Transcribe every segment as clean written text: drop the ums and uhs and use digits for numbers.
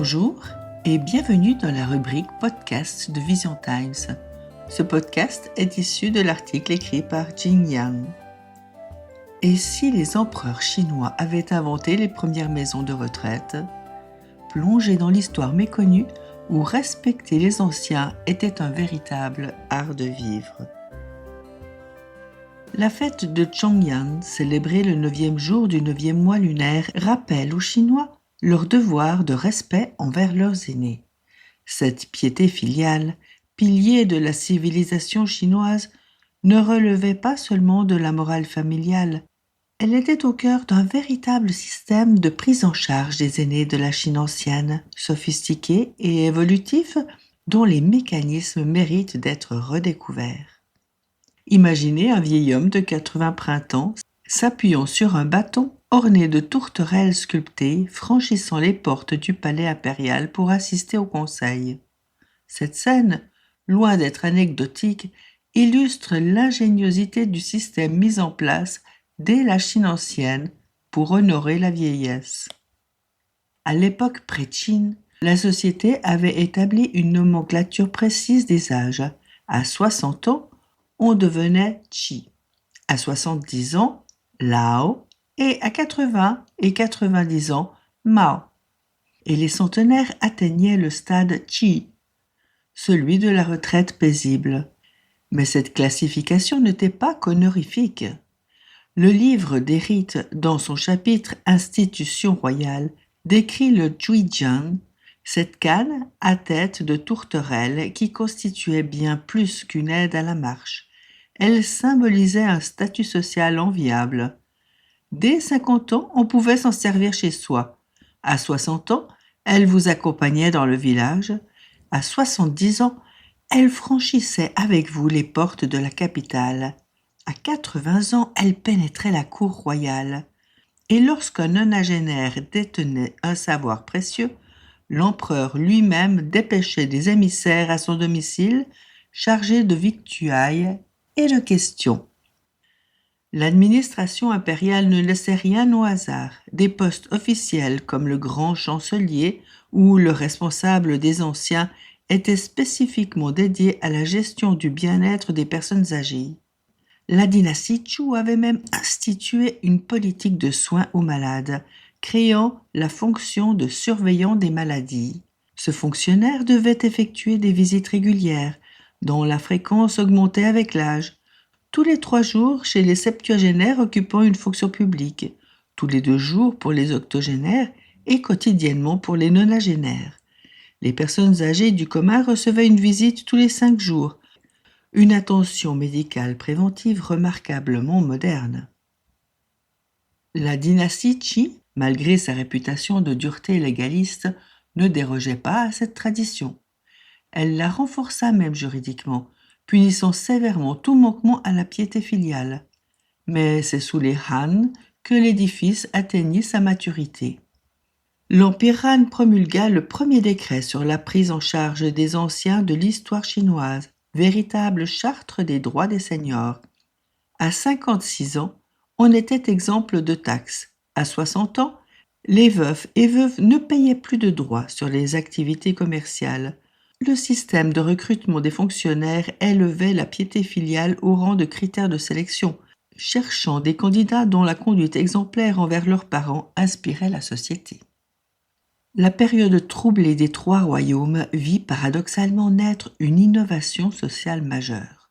Bonjour et bienvenue dans la rubrique podcast de Vision Times. Ce podcast est issu de l'article écrit par Jing Yang. Et si les empereurs chinois avaient inventé les premières maisons de retraite, plonger dans l'histoire méconnue où respecter les anciens était un véritable art de vivre. La fête de Chongyan, célébrée le 9e jour du 9e mois lunaire, rappelle aux Chinois leur devoir de respect envers leurs aînés. Cette piété filiale, pilier de la civilisation chinoise, ne relevait pas seulement de la morale familiale, elle était au cœur d'un véritable système de prise en charge des aînés de la Chine ancienne, sophistiqué et évolutif, dont les mécanismes méritent d'être redécouverts. Imaginez un vieil homme de 80 printemps s'appuyant sur un bâton orné de tourterelles sculptées, franchissant les portes du palais impérial pour assister au conseil. Cette scène, loin d'être anecdotique, illustre l'ingéniosité du système mis en place dès la Chine ancienne pour honorer la vieillesse. À l'époque pré-Qin, la société avait établi une nomenclature précise des âges. À 60 ans, on devenait Qi. À 70 ans, Lao. Et à 80 et 90 ans, Mao. Et les centenaires atteignaient le stade Qi, celui de la retraite paisible. Mais cette classification n'était pas qu'honorifique. Le livre des rites, dans son chapitre Institution royale, décrit le Juijian, cette canne à tête de tourterelle qui constituait bien plus qu'une aide à la marche. Elle symbolisait un statut social enviable. Dès 50 ans, on pouvait s'en servir chez soi. À 60 ans, elle vous accompagnait dans le village. À 70 ans, elle franchissait avec vous les portes de la capitale. À 80 ans, elle pénétrait la cour royale. Et lorsqu'un nonagénaire détenait un savoir précieux, l'empereur lui-même dépêchait des émissaires à son domicile, chargés de victuailles et de questions. L'administration impériale ne laissait rien au hasard. Des postes officiels comme le grand chancelier ou le responsable des anciens étaient spécifiquement dédiés à la gestion du bien-être des personnes âgées. La dynastie Zhou avait même institué une politique de soins aux malades, créant la fonction de surveillant des maladies. Ce fonctionnaire devait effectuer des visites régulières, dont la fréquence augmentait avec l'âge. Tous les 3 jours chez les septuagénaires occupant une fonction publique, tous les 2 jours pour les octogénaires et quotidiennement pour les nonagénaires. Les personnes âgées du commun recevaient une visite tous les 5 jours, une attention médicale préventive remarquablement moderne. La dynastie Qi, malgré sa réputation de dureté légaliste, ne dérogeait pas à cette tradition. Elle la renforça même juridiquement, punissant sévèrement tout manquement à la piété filiale. Mais c'est sous les Han que l'édifice atteignit sa maturité. L'Empire Han promulgua le premier décret sur la prise en charge des anciens de l'histoire chinoise, véritable charte des droits des seniors. À 56 ans, on était exempt de taxes. À 60 ans, les veufs et veuves ne payaient plus de droits sur les activités commerciales. Le système de recrutement des fonctionnaires élevait la piété filiale au rang de critère de sélection, cherchant des candidats dont la conduite exemplaire envers leurs parents inspirait la société. La période troublée des 3 royaumes vit paradoxalement naître une innovation sociale majeure.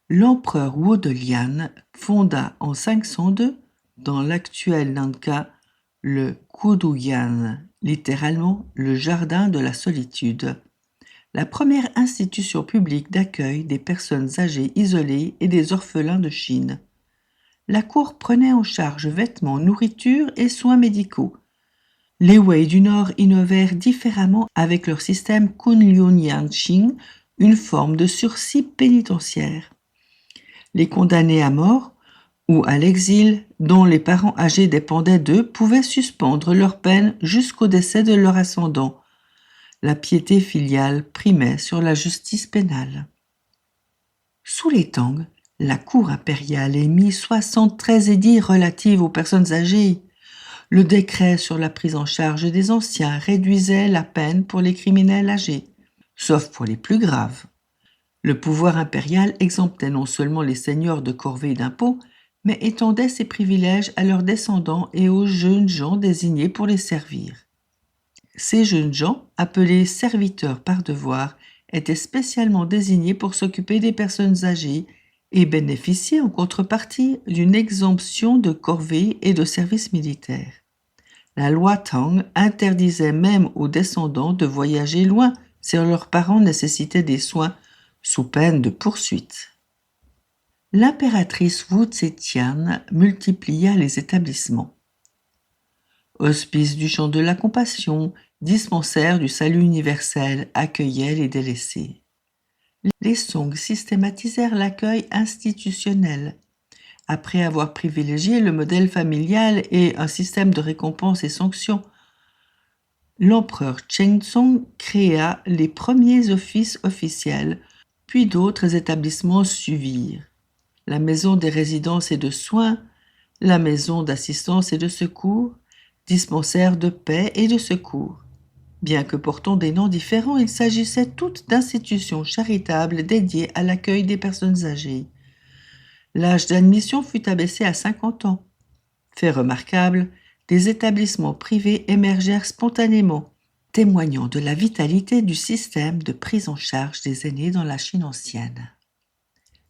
L'empereur Wu de Lian fonda en 502, dans l'actuel Nanka, le Guoduyan, littéralement le jardin de la solitude, la première institution publique d'accueil des personnes âgées isolées et des orphelins de Chine. La cour prenait en charge vêtements, nourriture et soins médicaux. Les Wei du Nord innovèrent différemment avec leur système Kunlun-Yanqing, une forme de sursis pénitentiaire. Les condamnés à mort ou à l'exil, dont les parents âgés dépendaient d'eux, pouvaient suspendre leur peine jusqu'au décès de leur ascendant. La piété filiale primait sur la justice pénale. Sous les Tang, la cour impériale émit 73 édits relatifs aux personnes âgées. Le décret sur la prise en charge des anciens réduisait la peine pour les criminels âgés, sauf pour les plus graves. Le pouvoir impérial exemptait non seulement les seigneurs de corvée d'impôts, mais étendait ses privilèges à leurs descendants et aux jeunes gens désignés pour les servir. Ces jeunes gens, appelés serviteurs par devoir, étaient spécialement désignés pour s'occuper des personnes âgées et bénéficiaient en contrepartie d'une exemption de corvée et de service militaire. La loi Tang interdisait même aux descendants de voyager loin si leurs parents nécessitaient des soins sous peine de poursuite. L'impératrice Wu Zetian multiplia les établissements. Hospice du Champ de la Compassion, dispensaire du Salut universel accueillaient les délaissés. Les Song systématisèrent l'accueil institutionnel. Après avoir privilégié le modèle familial et un système de récompenses et sanctions, l'empereur Chengzong créa les premiers offices officiels, puis d'autres établissements suivirent. La maison des résidences et de soins, la maison d'assistance et de secours, dispensaire de paix et de secours. Bien que portant des noms différents, il s'agissait toutes d'institutions charitables dédiées à l'accueil des personnes âgées. L'âge d'admission fut abaissé à 50 ans. Fait remarquable, des établissements privés émergèrent spontanément, témoignant de la vitalité du système de prise en charge des aînés dans la Chine ancienne.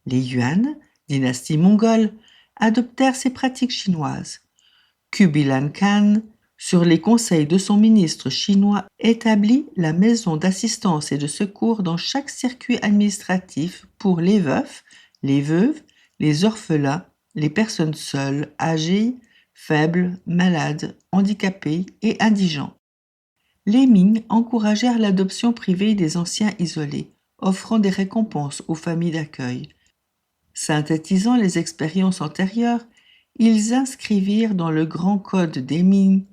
Les Yuan, dynastie mongole, adoptèrent ces pratiques chinoises. Kubilan Khan, sur les conseils de son ministre chinois, établit la maison d'assistance et de secours dans chaque circuit administratif pour les veufs, les veuves, les orphelins, les personnes seules, âgées, faibles, malades, handicapés et indigents. Les Ming encouragèrent l'adoption privée des anciens isolés, offrant des récompenses aux familles d'accueil. Synthétisant les expériences antérieures, ils inscrivirent dans le Grand Code des Ming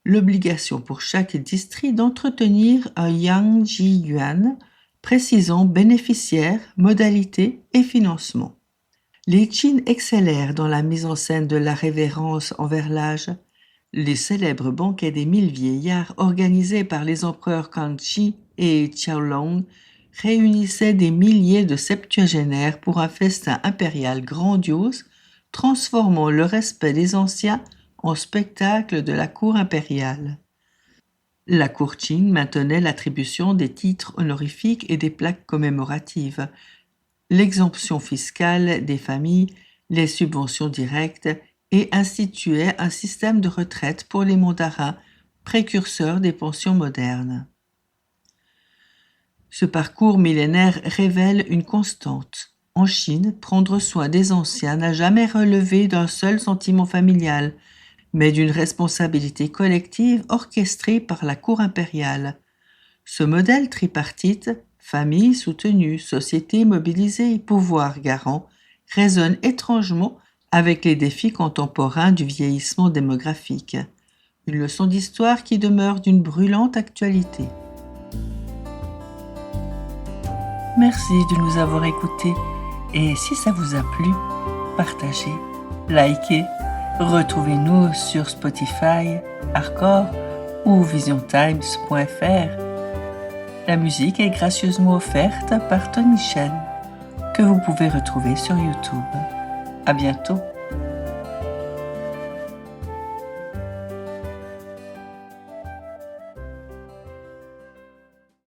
l'obligation pour chaque district d'entretenir un Yang Ji Yuan précisant bénéficiaires, modalités et financement. Les Qin excellèrent dans la mise en scène de la révérence envers l'âge. Les célèbres banquets des 1000 vieillards organisés par les empereurs Kangxi et Qiaolong réunissaient des milliers de septuagénaires pour un festin impérial grandiose, transformant le respect des anciens en spectacle de la cour impériale. La cour Qin maintenait l'attribution des titres honorifiques et des plaques commémoratives, l'exemption fiscale des familles, les subventions directes et instituait un système de retraite pour les mandarins, précurseurs des pensions modernes. Ce parcours millénaire révèle une constante. En Chine, prendre soin des anciens n'a jamais relevé d'un seul sentiment familial, mais d'une responsabilité collective orchestrée par la cour impériale. Ce modèle tripartite, famille soutenue, société mobilisée, pouvoir garant, résonne étrangement avec les défis contemporains du vieillissement démographique. Une leçon d'histoire qui demeure d'une brûlante actualité. Merci de nous avoir écoutés et si ça vous a plu, partagez, likez, retrouvez-nous sur Spotify, Arcor ou visiontimes.fr. La musique est gracieusement offerte par Tony Chen, que vous pouvez retrouver sur YouTube. À bientôt.